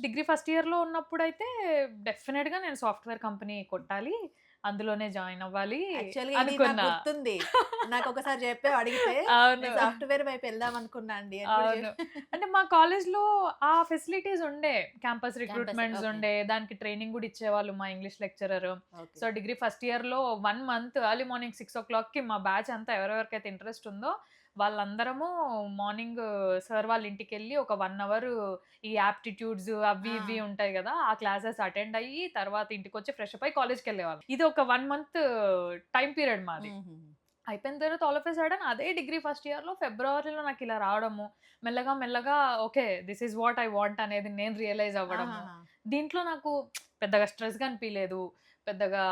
Degree first ఇయర్‌లో ఉన్నప్పుడైతే డెఫినిట్‌గా నేను సాఫ్ట్‌వేర్ కంపెనీ కొట్టాలి. అందులోనే జాయిన్ అవ్వాలి యాక్చువల్‌గా ఇది నాకు అనుకున్నా. గుర్తుంది. నాకొకసారి చెప్పావు అడిగితే, అవును. నేను సాఫ్ట్‌వేర్ వైపు వెళ్దాం అనుకున్నా అండి అని కూడా అవును. అంటే మా కాలేజ్‌లో ఆ ఫెసిలిటీస్ ఉండే. Campus campus recruitments okay. ఉండే. దానికి ట్రైనింగ్ గూడా ఇచ్చేవాళ్ళు మా English lecturer. Okay. So, degree first ఇయర్‌లో 1 మంత్ ఎర్లీ మార్నింగ్ 6:00కి మా బ్యాచ్ అంతా ఎవరెవరికైతే ఇంట్రెస్ట్ ఉందో వాళ్ళందరము మార్నింగ్ సార్ వాళ్ళ ఇంటికెళ్ళి ఒక 1 అవర్ ఈ యాప్టిట్యూడ్స్ అవి ఆ! ఇవి ఉంటాయి గదా! ఆ క్లాసెస్ అటెండ్ అయ్యి తర్వాత ఇంటికొచ్చి ఫ్రెష్ అప్ అయ్యి కాలేజ్‌కెళ్ళేవాళ్ళం. ఇది ఒక 1 మంత్ టైమ్ పీరియడ్ మాది. హుహుహు. అయిపోయిన తర్వాత ఆల్ ఆఫ్ ఎ సడెన్ అదే డిగ్రీ ఫస్ట్ ఇయర్‌లో ఫిబ్రవరిలో నాకిలా రావడము, మెల్లగా మెల్లగా okay. This is what I want అనేది నేను రియలైజ్ అవ్వడము. ఆహాహా! దీంట్లో నాకు పెద్దగా స్ట్రెస్‌గా అనిపియలేదు. పెద్దగా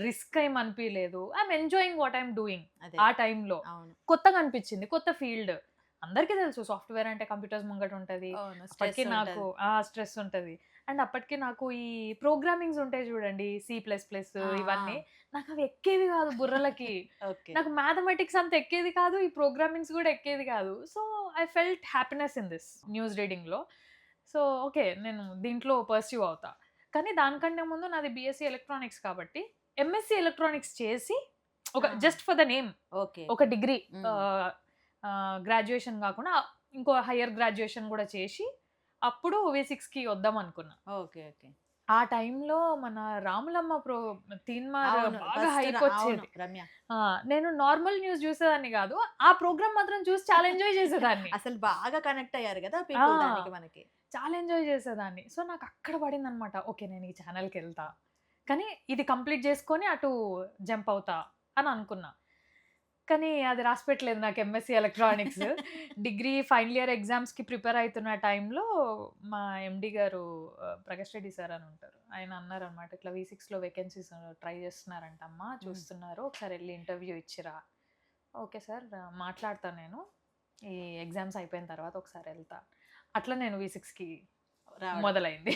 రిస్క్ ఏమి అనిపియలేదు. I'm enjoying what I'm doing అదే. ఆ టైంలో. అవును. కొత్తగా అనిపిచ్చింది. కొత్త ఫీల్డ్. అందరికీ తెలుసు సాఫ్ట్‌వేర్ అంటే కంప్యూటర్స్ ముంగట ఉంటది. అవును. స్ట్రెస్ అప్పటికి నాకు ఉంటది. స్ట్రెస్ ఉంటది. అండ్ అప్పటికి నాకు ఈ ప్రోగ్రామింగ్స్ ఉంటాయి చూడండి. సి ప్లస్ ప్లస్ ఆ! ఇవన్నీ. ఆ! నాకవి ఎక్కేవి కాదు బుర్రలకి. ఓకే. నాకు మ్యాథమెటిక్స్ అంత ఎక్కేది కాదు. ఈ ప్రోగ్రామింగ్స్ గూడా ఎక్కేది కాదు. So, I felt happiness in this news రీడింగ్‌లో. So, okay. నేను దీంట్లో పర్స్యూ అవుతా. కానీ దానికంటే ముందు నాది బీఎస్సీ ఎలక్ట్రానిక్స్ కాబట్టి, ఎంఎస్సీ ఎలక్ట్రానిక్స్ చేసి ఒక ఆహా! Just for the name okay. ఒక డిగ్రీ హ్మ్. ఆహ్, గ్రాడ్యుయేషన్ గాకుండా ఇంకో హైర్ గ్రాడ్యుయేషన్ గూడా చేసి, అప్పుడు వి6కి వద్దామనుకున్నా. ఓకే. ఓకే. ఆ టైంలో మన 'రాములమ్మ' తీన్మార్ అవును. బాగా ఫస్ట్ అవును. హైపొచ్చేది. రమ్య. ఆ! నేను నార్మల్ న్యూస్ జూసేదాన్ని గాదు. ఆ ప్రోగ్రామ్ మాత్రం చూసి చాలా ఎంజాయ్ చేసేదాన్ని. అసలు బాగా కనెక్ట్ అయ్యారు గదా! ఆ! పీపుల్ దానికి మనకి. చాలా ఎంజాయ్ చేసేదాన్ని. సో, నాకక్కడ పడిందనమాట. ఓకే. నేను ఈ ఛానెల్‌కెళ్తా. కానీ ఇది కంప్లీట్ చేసుకొని అటు జంప్ అవుతా అని అనుకున్నా. కానీ అది రాసిపెట్టలేదు నాకు MSc electronics. Degree final year ఎగ్జామ్స్‌కి ప్రిపేర్ అయితున్న టైంలో మా ఎండీ గారు ప్రకాష్ రెడ్డి సార్ అని ఉంటారు. ఆయన అన్నారనమాట. "ఇట్లా వి6లో వేకెన్సీస్ ట్రై చేస్తున్నారంటమ్మా. హ్మ్. చూస్తున్నారు. ఒకసారి ఎళ్లి ఇంటర్వ్యూ ఇచ్చిరా." Okay sir. మాట్లాడతా నేను. ఈ ఎగ్జామ్స్ అయిపోయిన తర్వాత ఒకసారి ఎళ్తా. అట్లా నేను వి6కి రావడం. మొదలైంది.